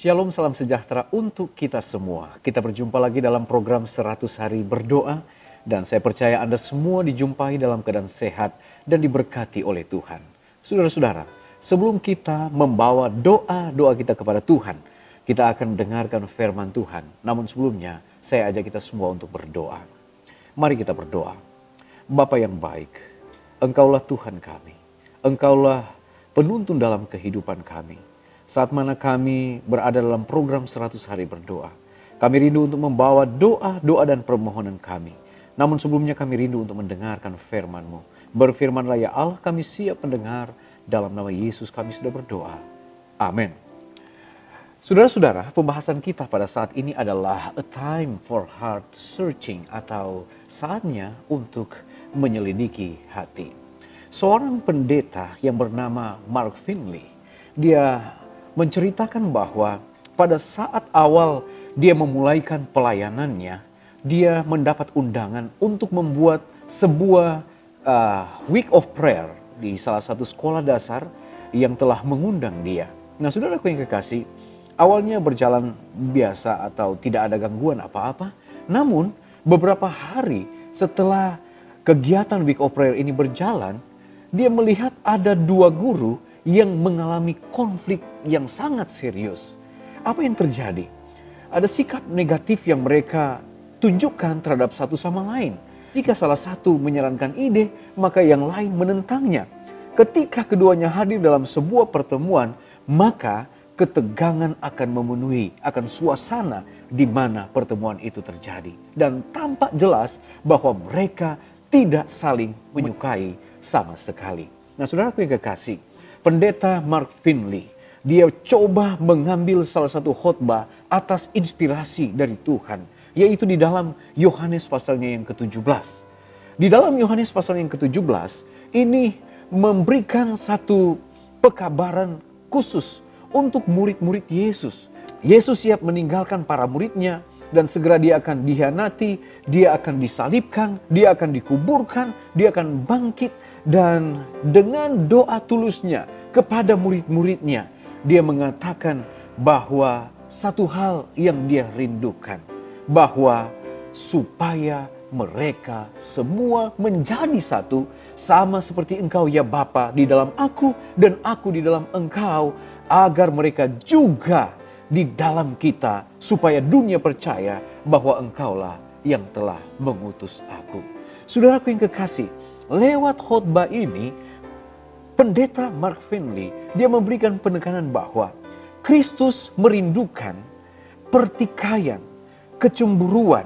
Shalom, salam sejahtera untuk kita semua. Kita berjumpa lagi dalam program 100 hari berdoa. Dan saya percaya Anda semua dijumpai dalam keadaan sehat dan diberkati oleh Tuhan. Saudara-saudara, sebelum kita membawa doa-doa kita kepada Tuhan, kita akan mendengarkan firman Tuhan. Namun sebelumnya, saya ajak kita semua untuk berdoa. Mari kita berdoa. Bapa yang baik, Engkaulah Tuhan kami. Engkaulah penuntun dalam kehidupan kami. Saat mana kami berada dalam program 100 hari berdoa, kami rindu untuk membawa doa-doa dan permohonan kami. Namun sebelumnya kami rindu untuk mendengarkan firman-Mu. Berfirmanlah ya Allah, kami siap mendengar. Dalam nama Yesus kami sudah berdoa. Amin. Saudara-saudara, pembahasan kita pada saat ini adalah a time for heart searching, atau saatnya untuk menyelidiki hati. Seorang pendeta yang bernama Mark Finley, dia menceritakan bahwa pada saat awal dia memulaikan pelayanannya, dia mendapat undangan untuk membuat sebuah week of prayer di salah satu sekolah dasar yang telah mengundang dia. Nah, saudaraku yang kekasih, awalnya berjalan biasa atau tidak ada gangguan apa-apa. Namun beberapa hari setelah kegiatan week of prayer ini berjalan, dia melihat ada dua guru yang mengalami konflik yang sangat serius. Apa yang terjadi? Ada sikap negatif yang mereka tunjukkan terhadap satu sama lain. Jika salah satu menyarankan ide, maka yang lain menentangnya. Ketika keduanya hadir dalam sebuah pertemuan, maka ketegangan akan memenuhi akan suasana di mana pertemuan itu terjadi. Dan tampak jelas bahwa mereka tidak saling menyukai sama sekali. Nah, saudaraku yang kekasih, Pendeta Mark Finley, dia coba mengambil salah satu khotbah atas inspirasi dari Tuhan, yaitu di dalam Yohanes pasalnya yang ke-17. Di dalam Yohanes pasal yang ke-17, ini memberikan satu pekabaran khusus untuk murid-murid Yesus. Yesus siap meninggalkan para muridnya dan segera dia akan dikhianati, dia akan disalibkan, dia akan dikuburkan, dia akan bangkit. Dan dengan doa tulusnya kepada murid-muridnya, dia mengatakan bahwa satu hal yang dia rindukan, bahwa supaya mereka semua menjadi satu, sama seperti Engkau ya Bapa di dalam aku dan aku di dalam Engkau, agar mereka juga di dalam kita, supaya dunia percaya bahwa Engkaulah yang telah mengutus aku. Saudaraku yang kekasih, lewat khotbah ini, Pendeta Mark Finley, dia memberikan penekanan bahwa Kristus merindukan pertikaian, kecemburuan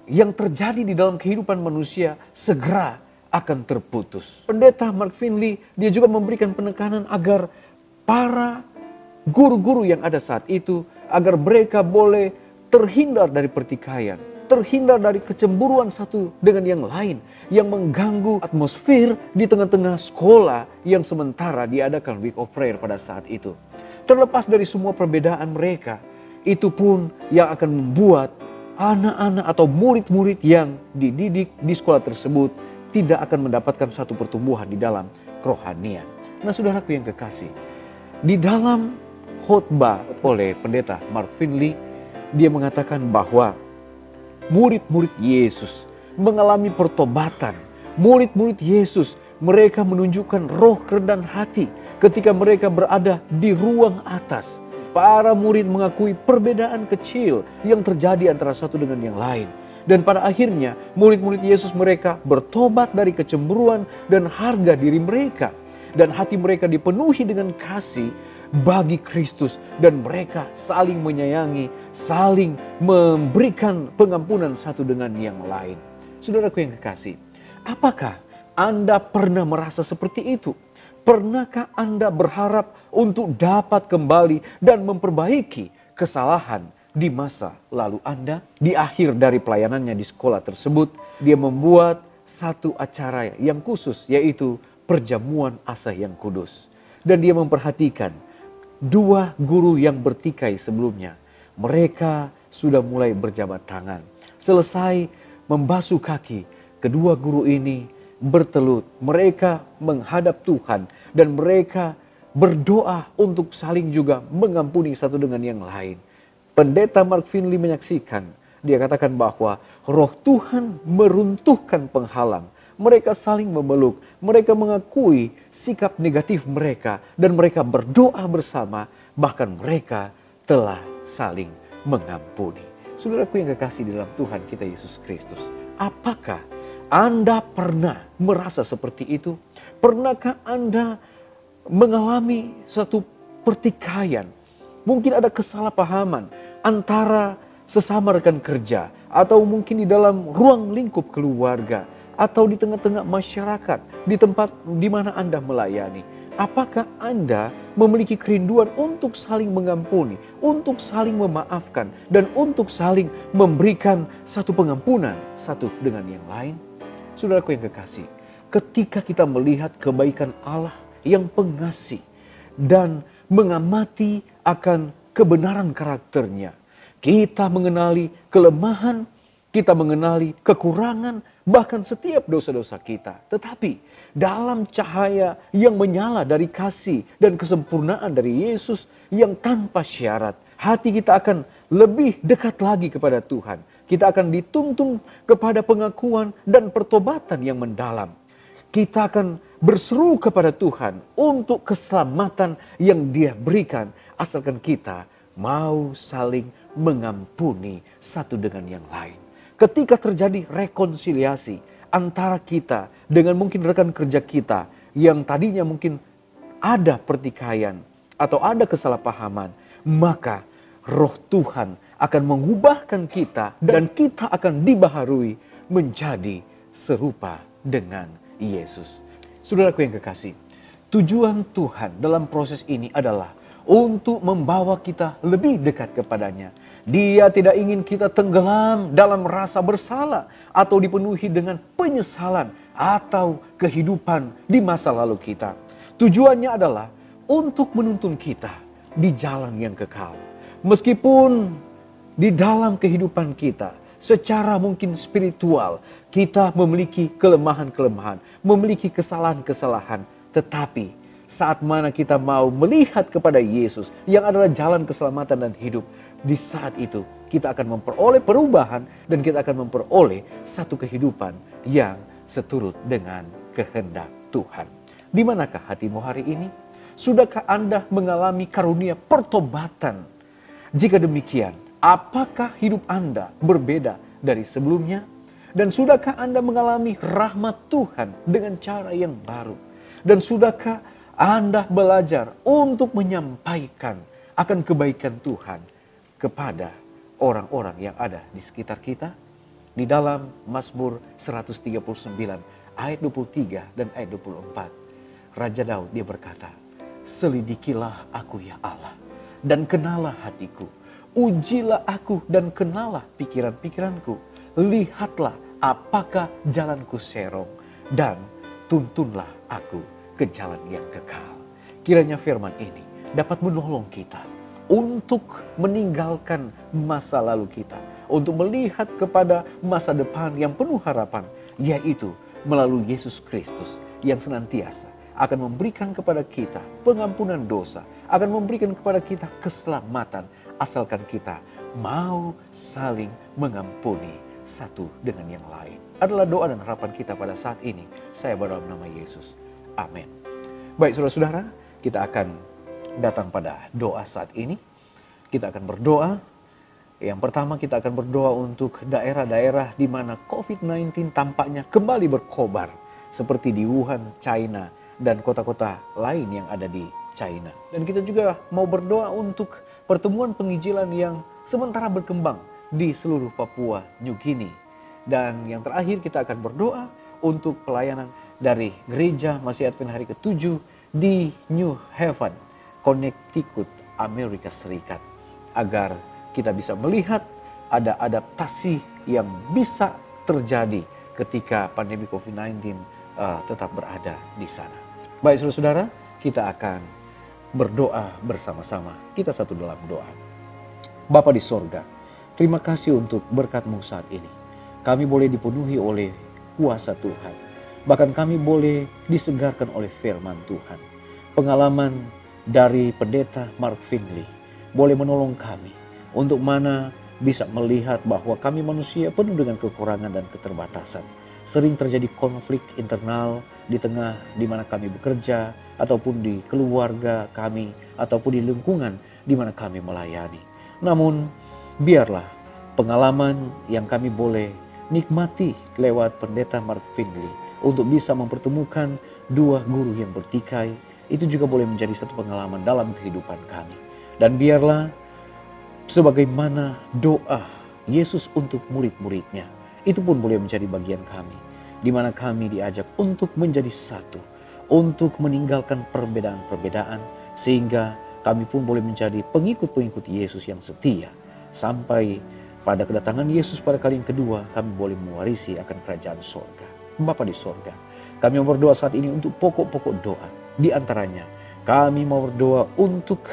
yang terjadi di dalam kehidupan manusia segera akan terputus. Pendeta Mark Finley, dia juga memberikan penekanan agar para guru-guru yang ada saat itu, agar mereka boleh terhindar dari pertikaian, terhindar dari kecemburuan satu dengan yang lain yang mengganggu atmosfer di tengah-tengah sekolah yang sementara diadakan week of prayer pada saat itu. Terlepas dari semua perbedaan mereka, itu pun yang akan membuat anak-anak atau murid-murid yang dididik di sekolah tersebut tidak akan mendapatkan satu pertumbuhan di dalam kerohanian. Nah, saudaraku yang kekasih, di dalam khotbah oleh Pendeta Mark Finley, dia mengatakan bahwa murid-murid Yesus mengalami pertobatan. Murid-murid Yesus, mereka menunjukkan roh kerendahan hati ketika mereka berada di ruang atas. Para murid mengakui perbedaan kecil yang terjadi antara satu dengan yang lain. Dan pada akhirnya murid-murid Yesus mereka bertobat dari kecemburuan dan harga diri mereka. Dan hati mereka dipenuhi dengan kasih bagi Kristus, dan mereka saling menyayangi, saling memberikan pengampunan satu dengan yang lain. Saudaraku yang kekasih, apakah Anda pernah merasa seperti itu? Pernahkah Anda berharap untuk dapat kembali dan memperbaiki kesalahan di masa lalu Anda? Di akhir dari pelayanannya di sekolah tersebut, dia membuat satu acara yang khusus, yaitu perjamuan asah yang kudus. Dan dia memperhatikan dua guru yang bertikai sebelumnya. Mereka sudah mulai berjabat tangan. Selesai membasuh kaki, kedua guru ini bertelut. Mereka menghadap Tuhan dan mereka berdoa untuk saling juga mengampuni satu dengan yang lain. Pendeta Mark Finley menyaksikan, dia katakan bahwa Roh Tuhan meruntuhkan penghalang. Mereka saling memeluk, mereka mengakui sikap negatif mereka, dan mereka berdoa bersama, bahkan mereka telah saling mengampuni. Saudaraku yang kekasih dalam Tuhan kita Yesus Kristus, apakah Anda pernah merasa seperti itu? Pernahkah Anda mengalami satu pertikaian? Mungkin ada kesalahpahaman antara sesama rekan kerja, atau mungkin di dalam ruang lingkup keluarga, atau di tengah-tengah masyarakat, di tempat di mana Anda melayani. Apakah Anda memiliki kerinduan untuk saling mengampuni, untuk saling memaafkan, dan untuk saling memberikan satu pengampunan satu dengan yang lain? Saudaraku yang kekasih, ketika kita melihat kebaikan Allah yang pengasih dan mengamati akan kebenaran karakternya, kita mengenali kelemahan, kita mengenali kekurangan, bahkan setiap dosa-dosa kita. Tetapi dalam cahaya yang menyala dari kasih dan kesempurnaan dari Yesus yang tanpa syarat, hati kita akan lebih dekat lagi kepada Tuhan. Kita akan dituntun kepada pengakuan dan pertobatan yang mendalam. Kita akan berseru kepada Tuhan untuk keselamatan yang Dia berikan, asalkan kita mau saling mengampuni satu dengan yang lain. Ketika terjadi rekonsiliasi antara kita dengan mungkin rekan kerja kita yang tadinya mungkin ada pertikaian atau ada kesalahpahaman, maka Roh Tuhan akan mengubahkan kita dan kita akan dibaharui menjadi serupa dengan Yesus. Saudaraku yang kekasih, tujuan Tuhan dalam proses ini adalah untuk membawa kita lebih dekat kepadanya. Dia tidak ingin kita tenggelam dalam rasa bersalah atau dipenuhi dengan penyesalan atau kehidupan di masa lalu kita. Tujuannya adalah untuk menuntun kita di jalan yang kekal. Meskipun di dalam kehidupan kita secara mungkin spiritual kita memiliki kelemahan-kelemahan, memiliki kesalahan-kesalahan, tetapi saat mana kita mau melihat kepada Yesus yang adalah jalan keselamatan dan hidup, di saat itu kita akan memperoleh perubahan dan kita akan memperoleh satu kehidupan yang seturut dengan kehendak Tuhan. Di manakah hatimu hari ini? Sudahkah Anda mengalami karunia pertobatan? Jika demikian, apakah hidup Anda berbeda dari sebelumnya? Dan sudahkah Anda mengalami rahmat Tuhan dengan cara yang baru? Dan sudahkah Anda belajar untuk menyampaikan akan kebaikan Tuhan kepada orang-orang yang ada di sekitar kita? Di dalam Mazmur 139 ayat 23 dan ayat 24, Raja Daud dia berkata, "Selidikilah aku ya Allah, dan kenalah hatiku. Ujilah aku dan kenalah pikiran-pikiranku. Lihatlah apakah jalanku serong, dan tuntunlah aku ke jalan yang kekal." Kiranya firman ini dapat menolong kita untuk meninggalkan masa lalu kita, untuk melihat kepada masa depan yang penuh harapan, yaitu melalui Yesus Kristus yang senantiasa akan memberikan kepada kita pengampunan dosa, akan memberikan kepada kita keselamatan, asalkan kita mau saling mengampuni satu dengan yang lain. Adalah doa dan harapan kita pada saat ini. Saya berdoa dalam nama Yesus. Amin. Baik saudara-saudara, kita akan datang pada doa saat ini. Kita akan berdoa. Yang pertama kita akan berdoa untuk daerah-daerah di mana COVID-19 tampaknya kembali berkobar. Seperti di Wuhan, China, dan kota-kota lain yang ada di China. Dan kita juga mau berdoa untuk pertemuan penginjilan yang sementara berkembang di seluruh Papua New Guinea. Dan yang terakhir kita akan berdoa untuk pelayanan dari Gereja Masih Advent Hari ke-7 di New Haven, Connecticut, Amerika Serikat. Agar kita bisa melihat ada adaptasi yang bisa terjadi ketika pandemi COVID-19 tetap berada di sana. Baik saudara-saudara, kita akan berdoa bersama-sama. Kita satu dalam doa. Bapa di sorga, terima kasih untuk berkat-Mu saat ini. Kami boleh dipenuhi oleh kuasa Tuhan. Bahkan kami boleh disegarkan oleh firman Tuhan. Pengalaman dari pendeta Mark Finley boleh menolong kami untuk mana bisa melihat bahwa kami manusia penuh dengan kekurangan dan keterbatasan. Sering terjadi konflik internal di tengah di mana kami bekerja, ataupun di keluarga kami, ataupun di lingkungan di mana kami melayani. Namun, biarlah pengalaman yang kami boleh nikmati lewat pendeta Mark Finley untuk bisa mempertemukan dua guru yang bertikai, itu juga boleh menjadi satu pengalaman dalam kehidupan kami. Dan biarlah sebagaimana doa Yesus untuk murid-muridnya, itu pun boleh menjadi bagian kami, di mana kami diajak untuk menjadi satu, untuk meninggalkan perbedaan-perbedaan, sehingga kami pun boleh menjadi pengikut-pengikut Yesus yang setia. Sampai pada kedatangan Yesus pada kali yang kedua, kami boleh mewarisi akan kerajaan sorga. Bapa di sorga, kami mau berdoa saat ini untuk pokok-pokok doa. Di antaranya, kami mau berdoa untuk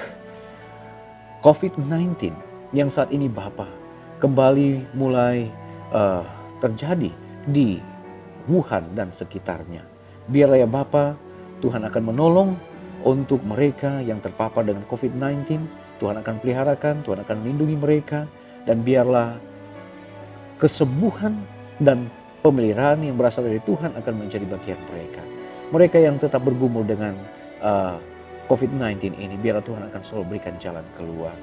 COVID-19 yang saat ini Bapa kembali mulai terjadi di Wuhan dan sekitarnya. Biarlah ya Bapa, Tuhan akan menolong untuk mereka yang terpapar dengan COVID-19. Tuhan akan peliharakan, Tuhan akan melindungi mereka. Dan biarlah kesembuhan dan pemeliharaan yang berasal dari Tuhan akan menjadi bagian mereka. Mereka yang tetap bergumul dengan COVID-19 ini, biarlah Tuhan akan selalu berikan jalan keluar.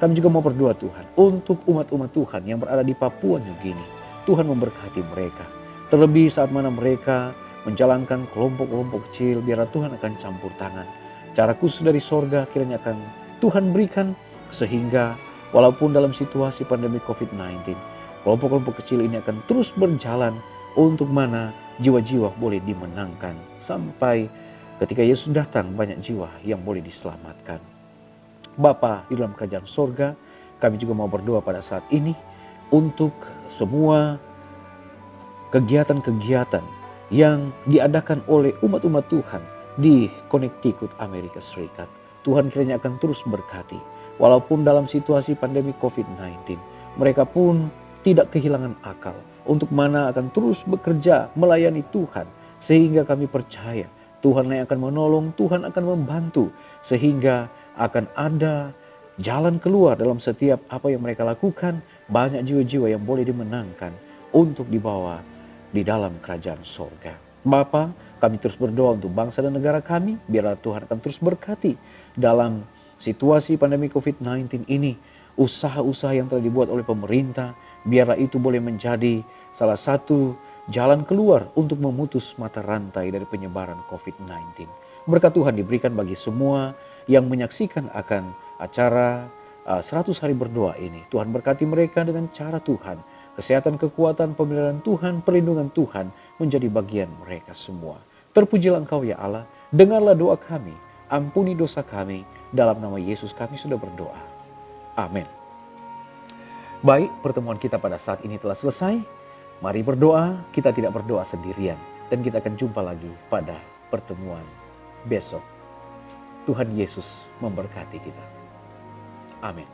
Kami juga mau berdoa Tuhan untuk umat-umat Tuhan yang berada di Papua New Guinea. Tuhan memberkati mereka. Terlebih saat mana mereka menjalankan kelompok-kelompok kecil, biarlah Tuhan akan campur tangan. Cara khusus dari sorga kiranya akan Tuhan berikan, sehingga walaupun dalam situasi pandemi COVID-19, kelompok-kelompok kecil ini akan terus berjalan untuk mana jiwa-jiwa boleh dimenangkan. Sampai ketika Yesus datang, banyak jiwa yang boleh diselamatkan. Bapa di dalam kerajaan sorga, kami juga mau berdoa pada saat ini untuk semua kegiatan-kegiatan yang diadakan oleh umat-umat Tuhan di Connecticut, Amerika Serikat. Tuhan kiranya akan terus berkati. Walaupun dalam situasi pandemi COVID-19, mereka pun tidak kehilangan akal untuk mana akan terus bekerja melayani Tuhan, sehingga kami percaya Tuhan yang akan menolong, Tuhan akan membantu, sehingga akan ada jalan keluar dalam setiap apa yang mereka lakukan. Banyak jiwa-jiwa yang boleh dimenangkan untuk dibawa di dalam kerajaan sorga. Bapa, kami terus berdoa untuk bangsa dan negara kami, biarlah Tuhan akan terus berkati dalam situasi pandemi COVID-19 ini. Usaha-usaha yang telah dibuat oleh pemerintah, biarlah itu boleh menjadi salah satu jalan keluar untuk memutus mata rantai dari penyebaran COVID-19. Berkat Tuhan diberikan bagi semua yang menyaksikan akan acara 100 hari berdoa ini. Tuhan berkati mereka dengan cara Tuhan. Kesehatan, kekuatan, pemeliharaan Tuhan, perlindungan Tuhan menjadi bagian mereka semua. Terpujilah Engkau ya Allah, dengarlah doa kami, ampuni dosa kami, dalam nama Yesus kami sudah berdoa. Amin. Baik, pertemuan kita pada saat ini telah selesai. Mari berdoa, kita tidak berdoa sendirian. Dan kita akan jumpa lagi pada pertemuan besok. Tuhan Yesus memberkati kita. Amin.